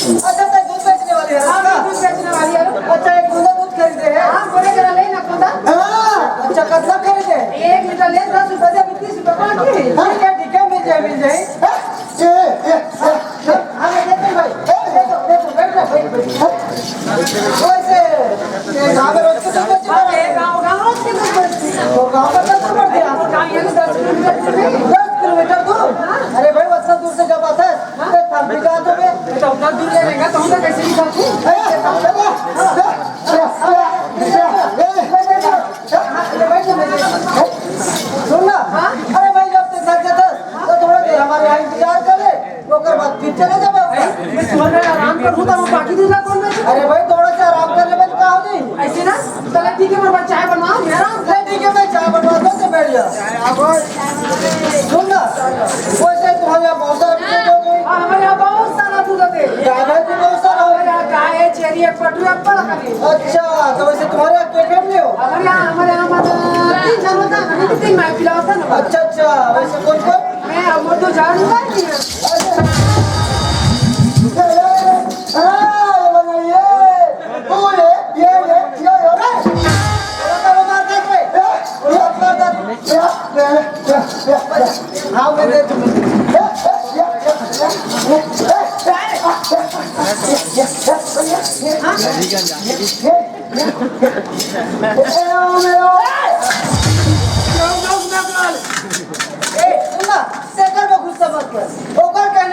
अच्छा तो दूध बेचने वाली है? हाँ मैं दूध बेचने वाली है। अच्छा एक बूंदा दूध खरीदे है? हाँ बोले जरा ले ना खुदा। अच्छा कितना खरीदे? 1 लीटर ले 10 रुपए दे 20 रुपए बाकी। ठीक है मिल जाए मिल जाए। हमें देते भाई देखो बैठ जा भाई। वैसे ये गाँव में रोज के दूध बेचने वाला है? गाँव रोज के दूध बेचती है। तो गाँव में 10 पड़ गया? गाँव ये 10 किलोमीटर दूर है। 10 किलोमीटर दूर? अरे भाई वत्सा दूर से जब आता है तो थक भी जाते हो। तो उतना दूर ले लेगा तो हम कैसे भी खाते सुन ना, अरे भाई जब तक थक जाता तो थोड़ा देर हमारे यहाँ इंतजार कर ले, ओकर बाद फिर चले जाओ। मैं सुन रहा आराम कर हूँ तो बाकी दूसरा कौन बेचे? अरे भाई थोड़ा सा आराम कर ले बस कहा नहीं ऐसे ना चले ठीक है मैं चाय बनवाऊँ मेरा। ठीक है मैं चाय बनवा दो तो बैठ जा। सुन ना वैसे तुम्हारे यहाँ बहुत सारा दूध हो गई। हमारे यहाँ बहुत सारा दूध होते हैं। गाय भैंस भी बहुत सारा हो। हमारे यहाँ गाय है चेरी है पटू है बड़ा कभी। अच्छा तो वैसे तुम्हारे यहाँ क्या फैमिली हो? हमारे यहाँ मतलब 3 जन होता है ना 3 माइल पिला होता है ना। अच्छा वैसे कौन कौन? मैं और 2 जानूंगा नहीं है। हाँ मैं दे तुम्हें।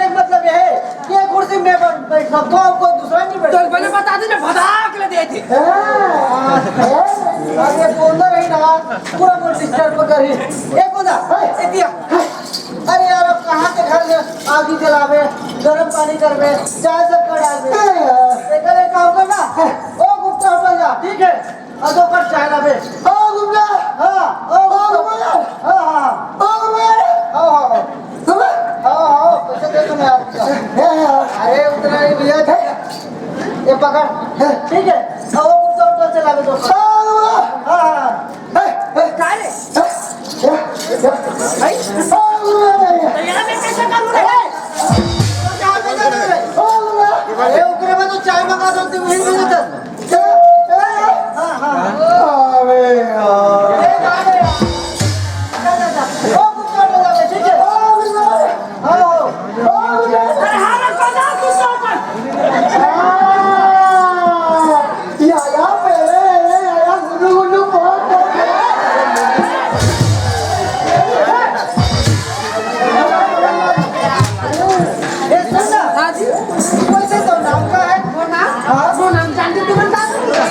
मतलब ये है कि ये कुर्सी में बैठ सकता हूँ कोई दूसरा नहीं बैठ। तो पहले बता दे मैं भदाक ले दे थे। ये बोलना नहीं ना पूरा मुझे डिस्टर्ब कर रही एक बंदा दिया। अरे यार अब कहाँ के घर में आग ही जलावे गर्म पानी करवे चाय सब कर डालवे एक काम करना ओ गुप्ता होटल जा ठीक है और 2 कप चाय लावे। ओ गुप्ता हाँ ओ गुप्ता हाँ हाँ ओ गुप्ता हाँ हाँ पैसे दे तुम्हें आपका। अरे उतना नहीं भैया ये पकड़ ठीक है वो गुप्ता होटल से लावे 2 कप। हाँ हाँ अरे उकरे में तो चाय मंगा दो तुम यहीं मिले तक। हाँ हाँ ओ गुप्ता होटल लावे ठीक है।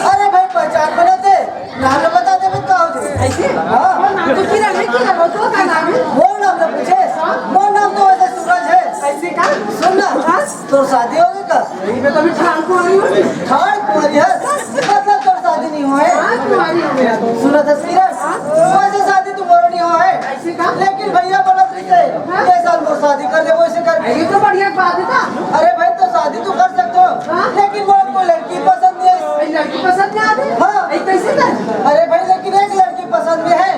अरे भाई पहचान बनाते नाम न बता दे कहा वो नाम न पूछे वो नाम तो वैसे सूरज है। ऐसे का सुन ना तो शादी होगी का मैं तो अभी ठान कुमारी हूँ। ठाड़ कुमारी है मतलब तो शादी नहीं हुआ है। कुमारी हो गया तो सुना तस्वीर वैसे शादी तुम्हारा नहीं हुआ है ऐसे का लेकिन भैया बोला तुझे ये साल वो शादी कर ले वैसे कर। ये तो बढ़िया बात है था। अरे भाई तो शादी तो कर सकते हो लेकिन वो आपको लड़की पसंद नहीं है। लड़की पसंद नहीं आती। हाँ कैसे था? अरे भाई लेकिन एक लड़की पसंद भी है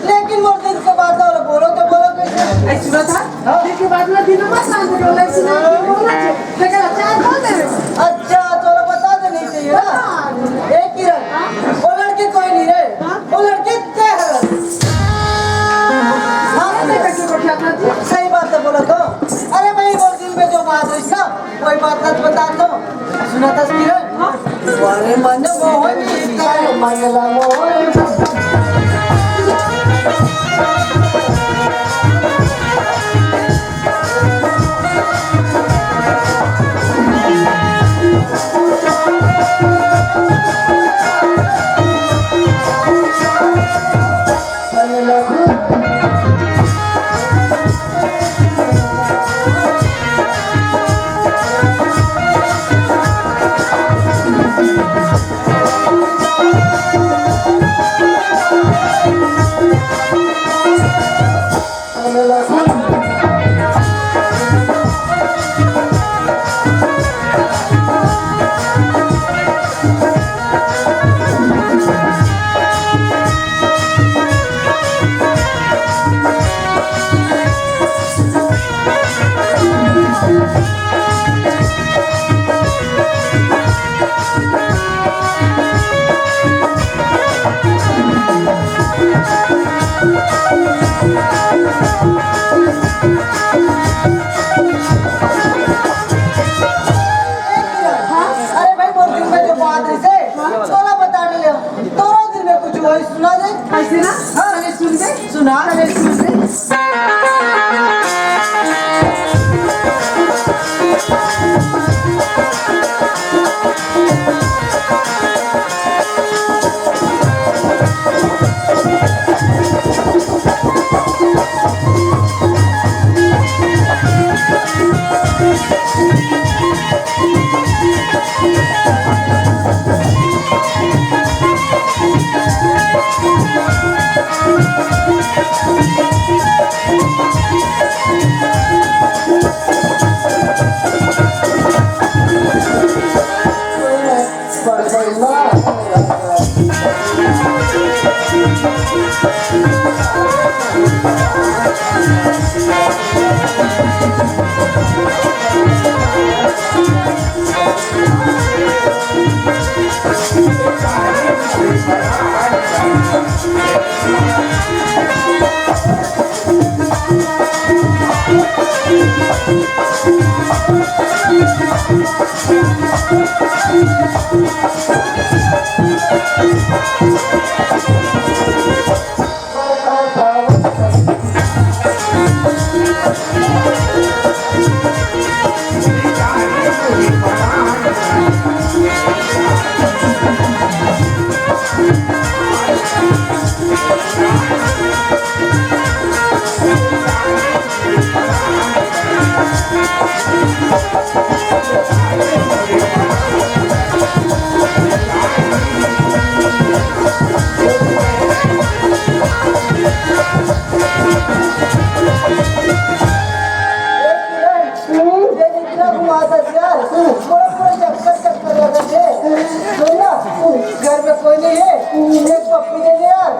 लेकिन वो दिन के बाद बोलो तो बोलो कैसे ऐसी बात है फिर के बाद में दिनों में शांत हो गया ऐसी नहीं बोलना चाहिए लेकिन अच्छा है बोल दे। अच्छा चलो बता देनी चाहिए ना एक ही रंग वो लड़की कोई नहीं रहे वो लड़की सही बात है बोलो तो। अरे भाई वो दिल में जो बात हुई ना कोई बात मत बता दो। सुना तस्वीर वाले मन मोहन मंगला मोहन घर में कोई नहीं है, एक पप्पी दे दे यार।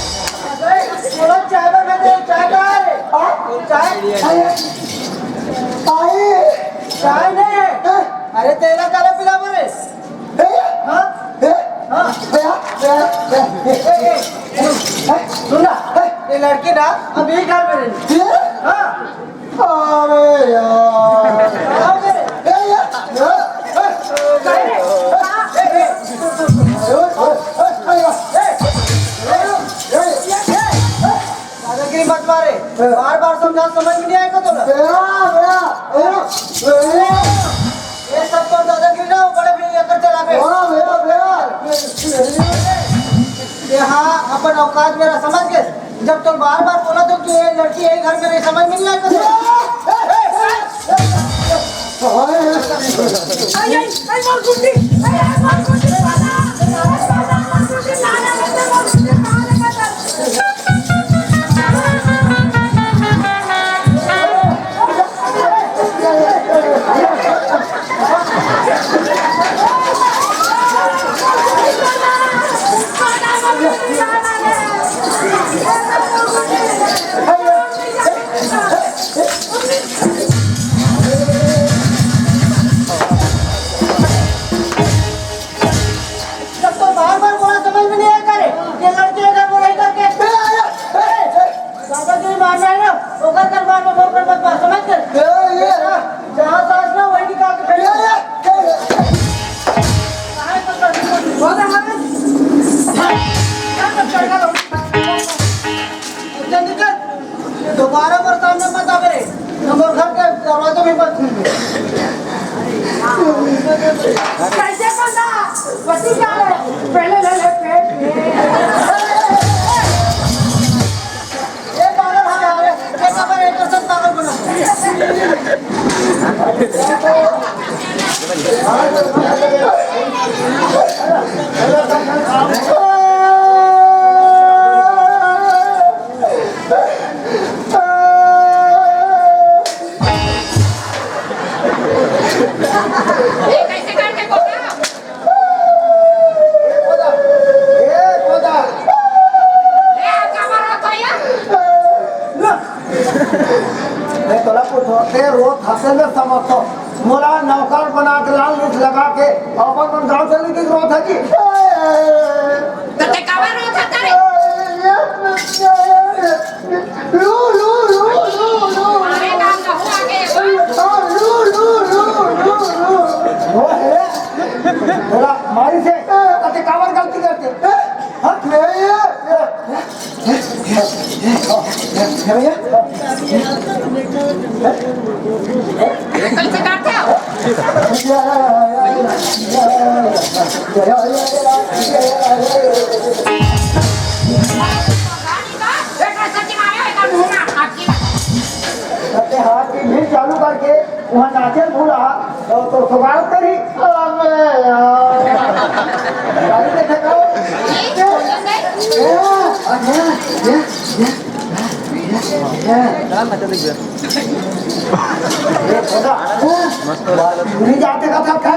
थोड़ा चाय बना दे, चाय कहाँ है? चाय नहीं है। अरे तेला काला पिला बरे। हाँ? हाँ? सुना, ये लड़की ना अभी घर में रहती है। हाँ? अरे यार आओ मेरे। दादागिरी मत मारे, बार-बार समझा, समझ में नहीं आएगा तुम्हें। ये सब तो दादागिरी ना हो, बड़े भी लेकर चला गए। यहाँ अपन औकात मेरा समझ गए। जब तुम बार-बार बोला तो कि ये लड़की यही घर में नहीं, समझ में नहीं आएगा तुम्हें। जब तो बार-बार बोला, समझ में नहीं आएगा रे। ये लड़की घर में रह करके दादागिरी मारना है ना, ओकर कर मारना, वो कर मत मार, समझ गए? जहाँ सांस ना वही निकाल के फेंक। कहाँ है पकड़? चल निकल, दोबारा पर सामने मत आ मेरे। नंबर घर के दरवाजे में मत खुल। कैसे बंदा पति क्या है पहले ले ले पेट में ये पागल है यार, ये खबर एक सब पागल बना। कैसे करके बोला मोला नौकर बना के लाल मिर्च लगा के अपन गाँव चलने की जरूरत है जी। तो ते कवर होता तेरे हमारे काम न हुआ के वो है बोला मारी से अते कावर गलती करते हाँ भैया कैसे करते हो बेटा सच्ची मारे इधर घूमना आपकी हाथ की भीड़ चालू करके वहाँ नाचे भूला तो स्वागत करी गाड़ी देखेगा नहीं जाते का था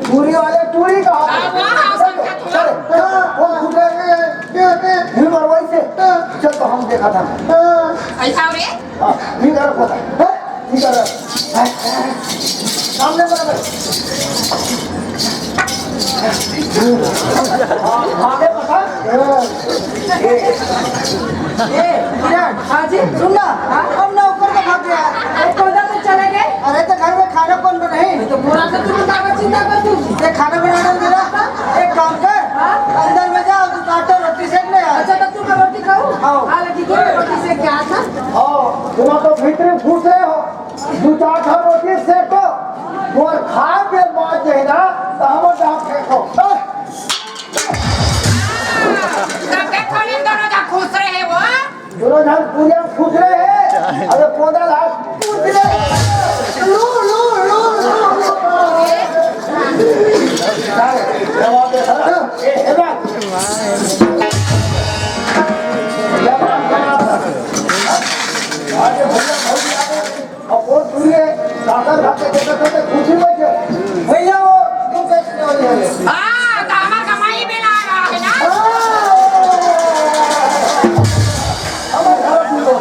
पूरी वाले टूरी का वैसे चल तो हम देखा था ऐसा रे होता सामने बराबर आगे पता ये किरण, हाँ जी सुन ना, हम नौकर तो भाग गया। एक कोदा तो चले गए अरे तो घर में खाना कौन बनाए? तो पूरा तो तुम दावत चिंता कर तू ये खाना बनाना मेरा एक काम कर, अंदर में जा, तू आटा रोटी सेक ले यार। अच्छा तो तू मैं रोटी खाऊं हाँ। हालांकि दो रोटी से क्या था तुम तो भीतरी फूट रहे हो 2-4 रोटी सेको और खा के मौज जे ना तो हम डाक फेंको तब देखो इन दोनों जा खुश रहे वो दोनों जन पूजा फूट रहे हैं अरे पौधा लाख फूट रहे लो लो लो जवाब दे ए हेमंत आज भैया भौजी आ गए और वो दूरिए सागर भागे देते थे खुशी में थे भैया वो क्यों बेचने वाली है? हां तो हमार कमाई भी ला रहा है ना हमारे घर में लोग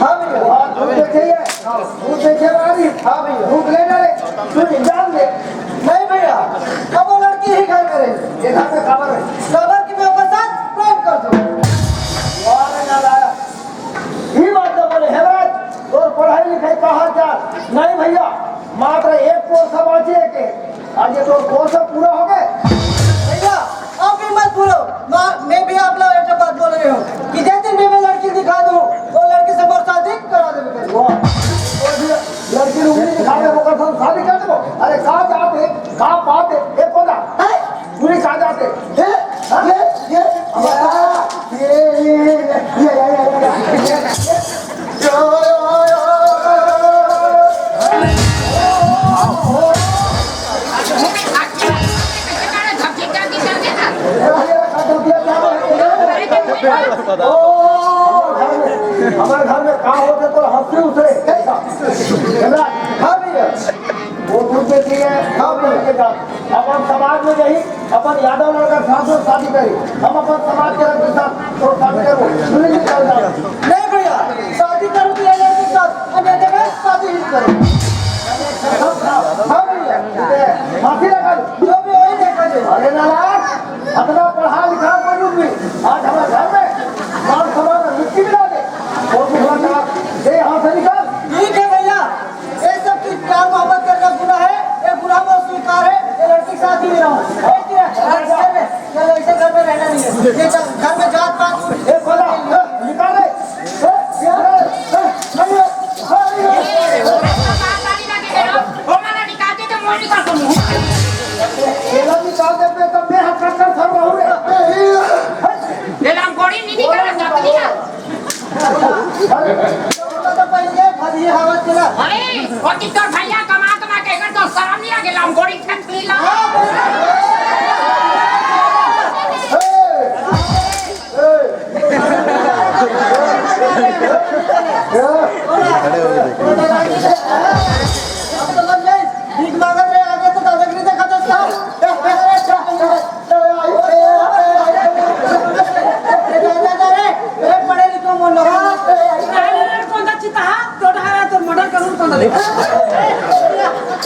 हाँ भैया दूध देखिए दूध देखिए वाली हाँ भैया दूध लेना रे तू इंजाम दे नहीं भैया, अब वो लड़की ही घर में रही। ये घर में खबर है खबर की मैं उसके साथ प्रेम कर दूँ। वाह ना लाया ही बात तो बोले हेमराज और पढ़ाई लिखाई कहाँ जा नहीं भैया मात्र एक कोर्स बाकी है के आज ये तो कोर्स पूरा हो गए भैया आप भी मत भूलो, मैं भी आप लोग एक बात बोल रही हूँ कि जैसे दिन मैं लड़की दिखा दूँ वो लड़की से मोर शादी करा देवे। वाह और भी लड़की उंगली दिखा दे वो कसम शादी कर दो अरे कहाँ जाते कहाँ पाते एक कोदा पूरी कहाँ जाते हमारे घर में कहाँ होते तो हंसते उतरे हाँ भैया वो दूध देती है हाँ भैया के साथ अपन समाज में यही अपन यादव लड़का साथ शादी करी हम अपन समाज के लड़के साथ तो शादी करो नहीं भैया, शादी करूँ तो ये लड़की के साथ, अन्यथा मैं शादी ही करूँ। हाँ भैया फांसी लगा लो जो भी वही देखा जाए। अरे नालायक अपना पढ़ा लिखा कोई भी आज हमारे घर में मान समाज में मिट्टी मिला दे और दूसरा कहा दे यहाँ से निकाल ठीक है भैया, ये सब चीज प्यार मोहब्बत करना गुनाह है, ये गुनाह में स्वीकार है, ये लड़की के साथ ही रहा हूँ। ऐसे घर में रहना नहीं है, ये घर में जात पात ए खोला निकाल दे केला निकाल दे पे तब मैं हक कर सर रहूं तो पहले फजी हवा चला। भैया कमा कमा के अगर तो शर्म नहीं आ गेला हम गोड़ी फेंक लीला अब तो लग जाए भीख मांगत रहे आगे तो दादागिरी देखा तो पढ़े लिखो मन कोदा चिता तो ढारा तो मर्डर करूं कोदा ले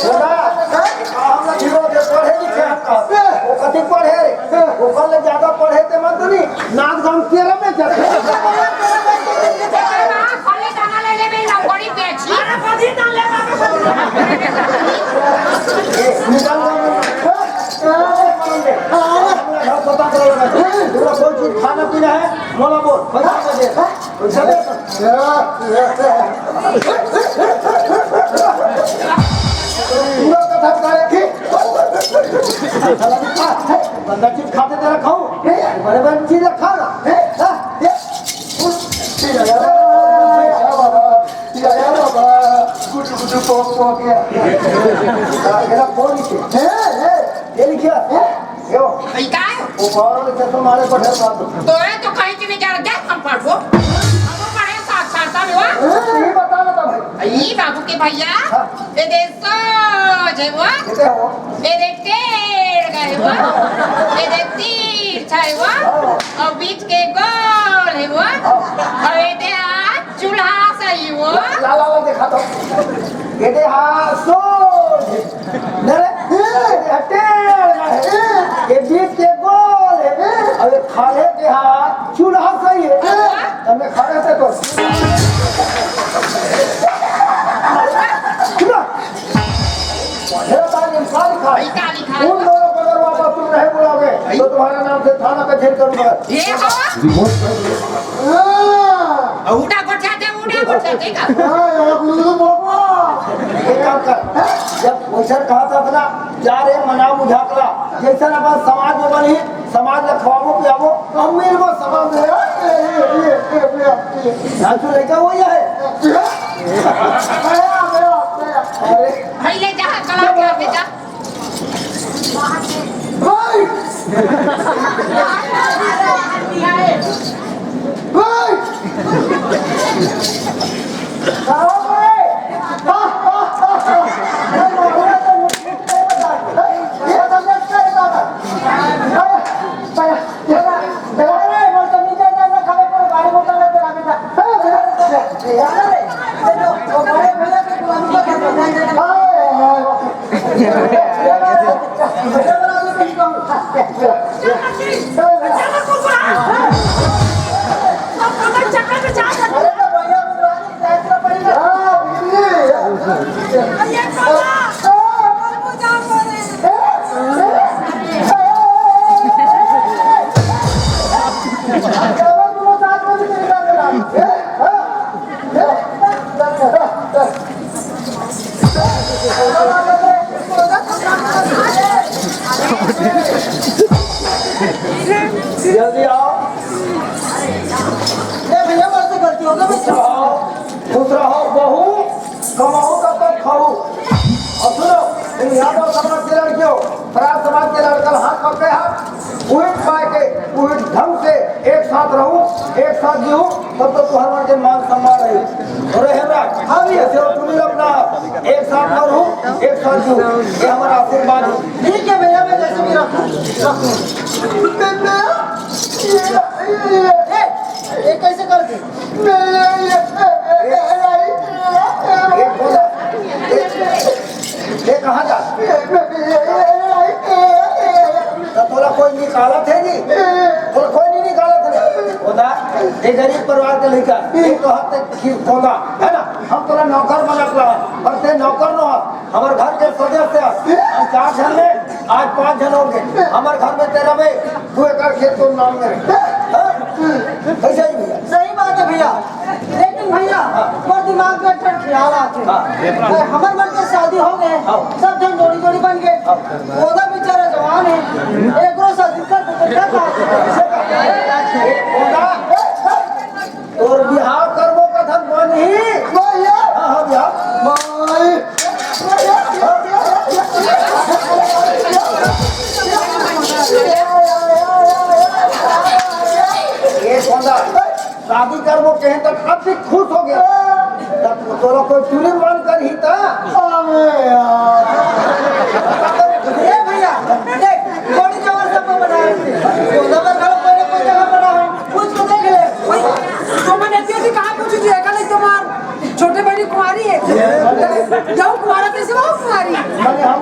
खोला हम लोग जीरो दे पढ़े लिखे वो कति पढ़े रे वो कल ज्यादा पढ़े ते मत नहीं नाक गांव केरम में जाते खाली दाना ले ले मैं गोड़ी बेची अरे फजी ना ले बाबा निकाल पता करो पूरा कोई चीज खाना पीना है मोला बोल पैसा दे पैसा दे पूरा कथा करे बंदा चीज खाते तेरा खाऊं बड़े बड़े चीज खाओ ना ये लिखिया यो क्या वो पावर लिखे तो मारे पढ़े बात तो है तो कहीं की नहीं जा रहा देख हम पढ़ो हम पढ़े साथ साथ में हुआ ये बता बता भाई ई बाबू के भैया ये देखो जे वो कितने हो ये देखते गए वो ये देखती छाए वो और बीच के गोल है वो और ये दे हाथ चूल्हा सही वो ला ला ला देखा तो ये दे हाँ सो नरे हटे ये बीच के गोल है और ये खाले के के हाथ चूल्हा सही है हमें खड़े थे तो मेरा बात इंसान लिखा है क्या लिखा है? उन दोनों को अगर वापस तुम नहीं बुलाओगे तो तुम्हारे नाम से थाना का झेल करूंगा ये हवा उड़ा गोठाते का एक काम कर जब वैसा कहा था अपना जा रे मना बुझाकला जैसा अपन समाज में बनी समाज में खवाबो पियाबो हम मिलबो समाज में नाचू लड़का वही है अरे पहले जहाँ कला क्या बेटा भाई भाई जल्दी आओ भैया मर्जी गलती होगा खुश रहो बहू कमाओ तब तक खाओ और सुनो इन यादव समाज के लड़कियों फरार समाज के लड़कर हाथ पकड़े हाथ उहित पाए के उहित ढंग से एक साथ रहूं एक साथ जीऊं तब तो तुम्हारे मन के मान सम्मान रही अरे हेमराज हाँ भी ऐसे हो तुम अपना एक साथ न रहूं एक साथ जीऊं ये हमारा आशीर्वाद है ठीक है भैया मैं जैसे भी रखूं ये कैसे कर दी ये कहाँ जा थोड़ा कोई निकाला थे नहीं थोड़ा कोई नहीं निकाला था होता ये गरीब परिवार के लड़का एक तो हाथ तक खोला है ना हम थोड़ा नौकर बना पर ते नौकर न हो हमारे घर के सदस्य हम 4 जन में आज 5 जन होंगे हमारे घर में 13 में 2 एकड़ खेत को नाम में कैसे ही भैया सही बात है भैया लेकिन भैया और दिमाग में अच्छा ख्याल आते हमारे मन के शादी हो गए सब जन जोड़ी जोड़ी बन गए ओदा बेचारा जवान है एक रोज शादी कर और बिहार करबो कथन बनी भैया हाँ भैया ये सोना शादी करबो कहे तक अब भी खुश हो गया तब तोरा कोई चूड़ी मान कर ही था भैया देख थोड़ी जगह सब बनाए ओदा पर घर कोई जगह बना है कुछ को देख ले तो मैंने ऐसी कहा पूछी थी अकल तुम्हार छोटे बड़ी कुमारी है जाओ कुमारा कैसे वो कुमारी मैंने हम